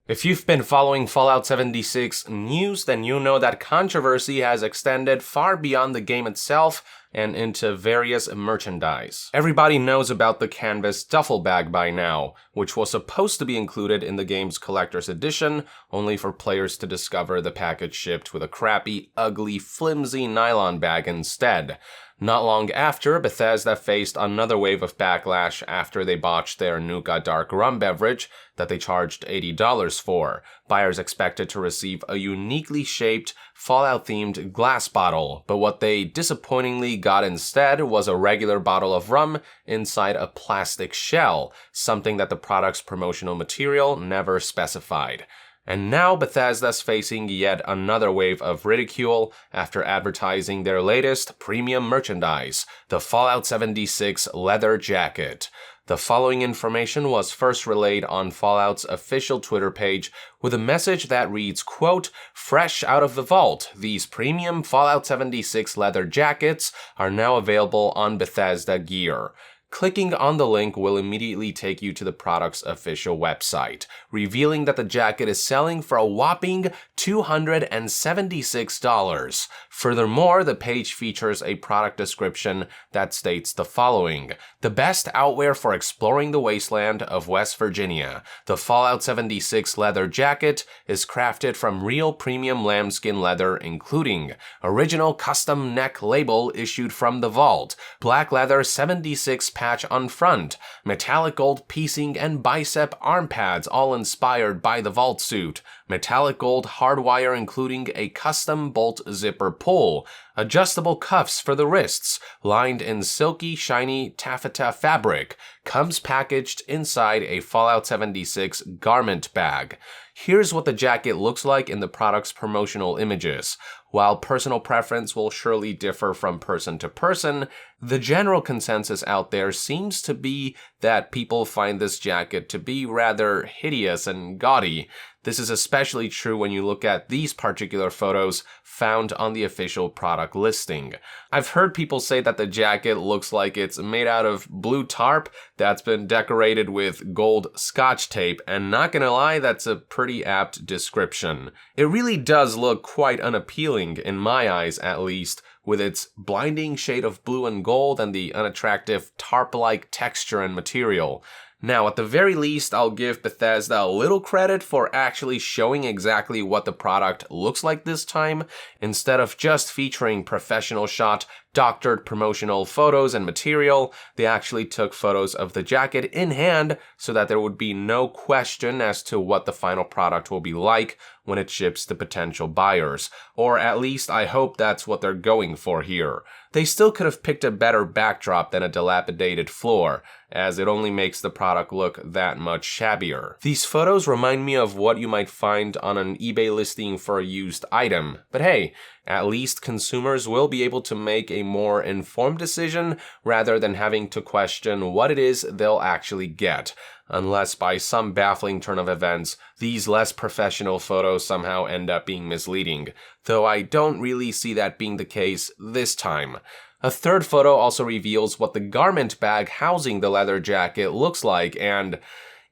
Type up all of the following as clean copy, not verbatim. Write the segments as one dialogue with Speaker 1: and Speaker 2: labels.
Speaker 1: If you've been following Fallout 76 news, then you know that controversy has extended far beyond the game itself and into various merchandise. Everybody knows about the canvas duffel bag by now, which was supposed to be included in the game's collector's edition, only for players to discover the package shipped with a crappy, ugly, flimsy nylon bag instead. Not long after, Bethesda faced another wave of backlash after they botched their Nuka Dark Rum beverage that they charged $80 for. Buyers expected to receive a uniquely shaped, Fallout-themed glass bottle, but what they disappointingly got instead was a regular bottle of rum inside a plastic shell, something that the product's promotional material never specified. And now Bethesda's facing yet another wave of ridicule after advertising their latest premium merchandise, the Fallout 76 leather jacket. The following information was first relayed on Fallout's official Twitter page with a message that reads, quote, "Fresh out of the vault, these premium Fallout 76 leather jackets are now available on Bethesda gear." Clicking on the link will immediately take you to the product's official website, revealing that the jacket is selling for a whopping $276. Furthermore, the page features a product description that states the following: "The best outwear for exploring the wasteland of West Virginia. The Fallout 76 leather jacket is crafted from real premium lambskin leather, including original custom neck label issued from the vault, black leather 76 patch on front, metallic gold piecing and bicep arm pads all inspired by the vault suit, metallic gold hardwire including a custom bolt zipper pull, adjustable cuffs for the wrists, lined in silky, shiny taffeta fabric, comes packaged inside a Fallout 76 garment bag." Here's what the jacket looks like in the product's promotional images. While personal preference will surely differ from person to person, the general consensus out there seems to be that people find this jacket to be rather hideous and gaudy. This is especially true when you look at these particular photos found on the official product listing. I've heard people say that the jacket looks like it's made out of blue tarp that's been decorated with gold scotch tape, and not gonna lie, that's a pretty apt description. It really does look quite unappealing, in my eyes at least, with its blinding shade of blue and gold and the unattractive tarp-like texture and material. Now, at the very least, I'll give Bethesda a little credit for actually showing exactly what the product looks like this time, instead of just featuring professional shot, doctored promotional photos and material. They actually took photos of the jacket in hand so that there would be no question as to what the final product will be like when it ships to potential buyers. Or at least I hope that's what they're going for here. They still could have picked a better backdrop than a dilapidated floor, as it only makes the product look that much shabbier. These photos remind me of what you might find on an eBay listing for a used item, but hey, at least consumers will be able to make a more informed decision rather than having to question what it is they'll actually get. Unless by some baffling turn of events, these less professional photos somehow end up being misleading, though I don't really see that being the case this time. A third photo also reveals what the garment bag housing the leather jacket looks like, and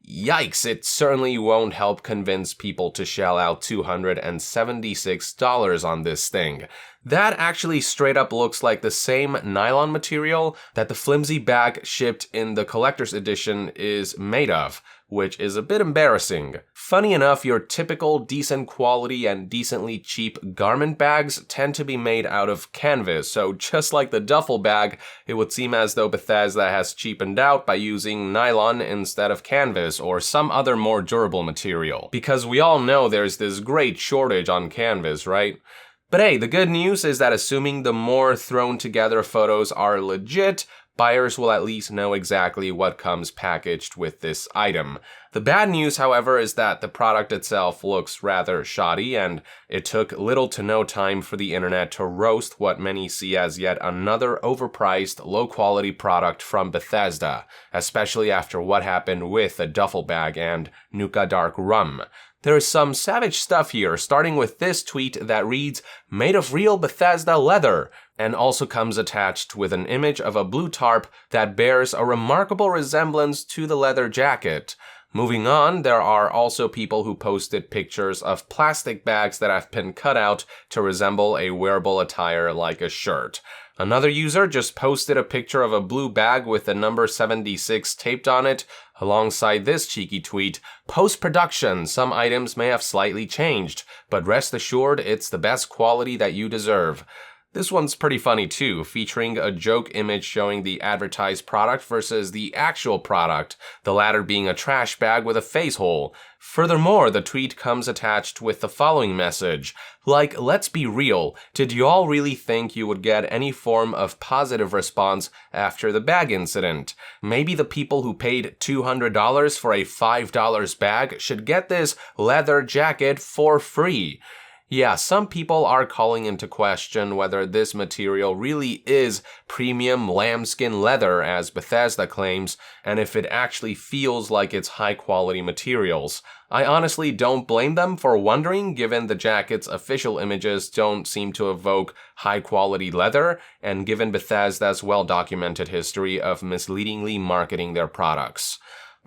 Speaker 1: yikes, it certainly won't help convince people to shell out $276 on this thing. That actually straight up looks like the same nylon material that the flimsy bag shipped in the collector's edition is made of, which is a bit embarrassing. Funny enough, your typical decent quality and decently cheap garment bags tend to be made out of canvas, so just like the duffel bag, it would seem as though Bethesda has cheapened out by using nylon instead of canvas or some other more durable material. Because we all know there's this great shortage on canvas, right? But hey, the good news is that assuming the more thrown together photos are legit, buyers will at least know exactly what comes packaged with this item. The bad news, however, is that the product itself looks rather shoddy, and it took little to no time for the internet to roast what many see as yet another overpriced, low-quality product from Bethesda, especially after what happened with the duffel bag and Nuka Dark Rum. There is some savage stuff here, starting with this tweet that reads, "Made of real Bethesda leather," and also comes attached with an image of a blue tarp that bears a remarkable resemblance to the leather jacket. Moving on, there are also people who posted pictures of plastic bags that have been cut out to resemble a wearable attire like a shirt. Another user just posted a picture of a blue bag with the number 76 taped on it, alongside this cheeky tweet, "Post-production, some items may have slightly changed, but rest assured it's the best quality that you deserve." This one's pretty funny too, featuring a joke image showing the advertised product versus the actual product, the latter being a trash bag with a face hole. Furthermore, the tweet comes attached with the following message, like, "Let's be real, did you all really think you would get any form of positive response after the bag incident? Maybe the people who paid $200 for a $5 bag should get this leather jacket for free." Yeah, some people are calling into question whether this material really is premium lambskin leather, as Bethesda claims, and if it actually feels like it's high-quality materials. I honestly don't blame them for wondering, given the jacket's official images don't seem to evoke high-quality leather, and given Bethesda's well-documented history of misleadingly marketing their products.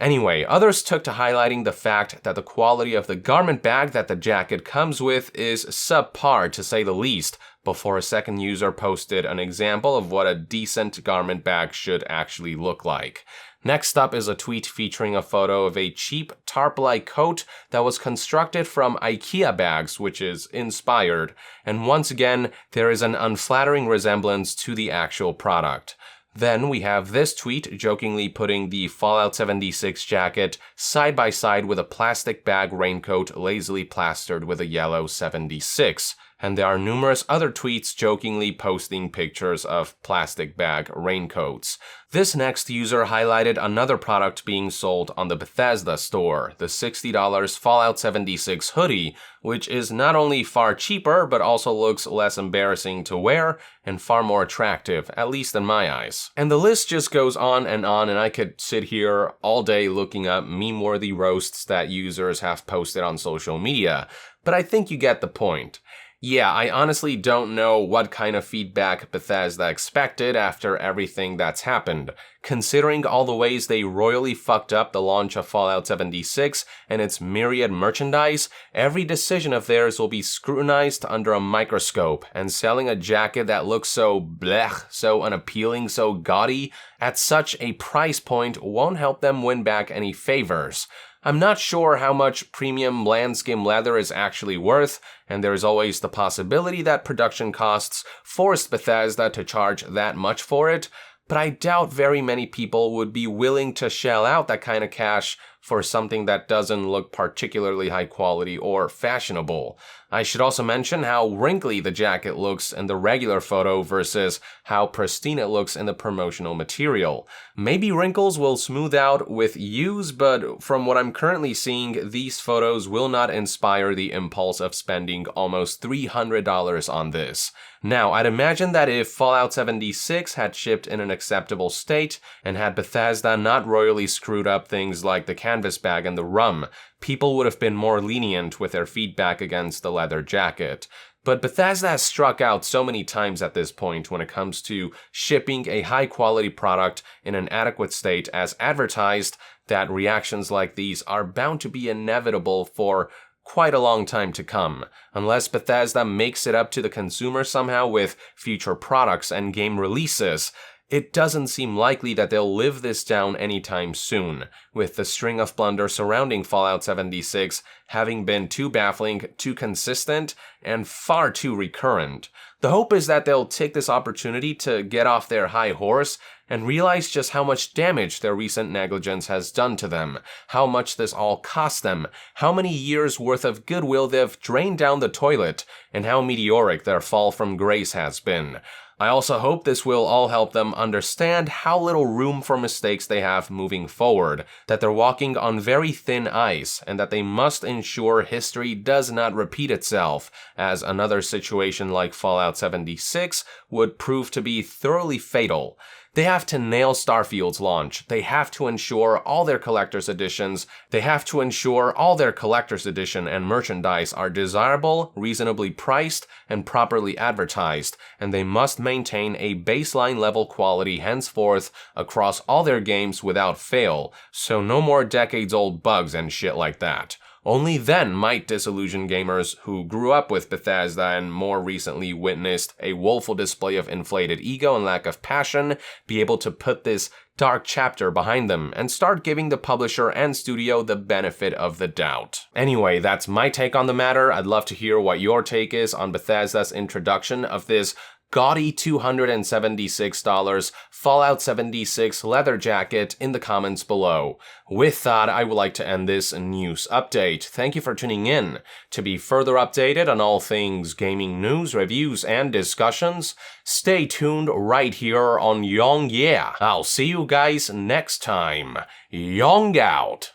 Speaker 1: Anyway, others took to highlighting the fact that the quality of the garment bag that the jacket comes with is subpar to say the least, before a second user posted an example of what a decent garment bag should actually look like. Next up is a tweet featuring a photo of a cheap tarp-like coat that was constructed from IKEA bags, which is inspired, and once again, there is an unflattering resemblance to the actual product. Then we have this tweet jokingly putting the Fallout 76 jacket side by side with a plastic bag raincoat lazily plastered with a yellow 76. And there are numerous other tweets jokingly posting pictures of plastic bag raincoats. This next user highlighted another product being sold on the Bethesda store, the $60 Fallout 76 hoodie, which is not only far cheaper, but also looks less embarrassing to wear and far more attractive, at least in my eyes. And the list just goes on, and I could sit here all day looking up meme-worthy roasts that users have posted on social media, but I think you get the point. Yeah, I honestly don't know what kind of feedback Bethesda expected after everything that's happened. Considering all the ways they royally fucked up the launch of Fallout 76 and its myriad merchandise, every decision of theirs will be scrutinized under a microscope, and selling a jacket that looks so blech, so unappealing, so gaudy, at such a price point won't help them win back any favors. I'm not sure how much premium lambskin leather is actually worth, and there's always the possibility that production costs forced Bethesda to charge that much for it, but I doubt very many people would be willing to shell out that kind of cash for something that doesn't look particularly high quality or fashionable. I should also mention how wrinkly the jacket looks in the regular photo versus how pristine it looks in the promotional material. Maybe wrinkles will smooth out with use, but from what I'm currently seeing, these photos will not inspire the impulse of spending almost $300 on this. Now, I'd imagine that if Fallout 76 had shipped in an acceptable state, and had Bethesda not royally screwed up things like the canvas bag and the rum, people would have been more lenient with their feedback against the leather jacket. But Bethesda has struck out so many times at this point when it comes to shipping a high-quality product in an adequate state as advertised that reactions like these are bound to be inevitable for quite a long time to come, unless Bethesda makes it up to the consumer somehow with future products and game releases. It doesn't seem likely that they'll live this down anytime soon, with the string of blunders surrounding Fallout 76 having been too baffling, too consistent, and far too recurrent. The hope is that they'll take this opportunity to get off their high horse and realize just how much damage their recent negligence has done to them, how much this all cost them, how many years worth of goodwill they've drained down the toilet, and how meteoric their fall from grace has been. I also hope this will all help them understand how little room for mistakes they have moving forward, that they're walking on very thin ice, and that they must ensure history does not repeat itself, as another situation like Fallout Fallout 76 would prove to be thoroughly fatal. They have to nail Starfield's launch. They have to ensure all their collector's editions. They have to ensure all their collector's edition and merchandise are desirable, reasonably priced, and properly advertised. And they must maintain a baseline level quality henceforth across all their games without fail. So no more decades-old bugs and shit like that. Only then might disillusioned gamers who grew up with Bethesda and more recently witnessed a woeful display of inflated ego and lack of passion be able to put this dark chapter behind them and start giving the publisher and studio the benefit of the doubt. Anyway, that's my take on the matter. I'd love to hear what your take is on Bethesda's introduction of this gaudy $276 Fallout 76 leather jacket in the comments below. With that, I would like to end this news update. Thank you for tuning in. To be further updated on all things gaming news, reviews, and discussions, stay tuned right here on Yong Yeah. I'll see you guys next time. Yong out!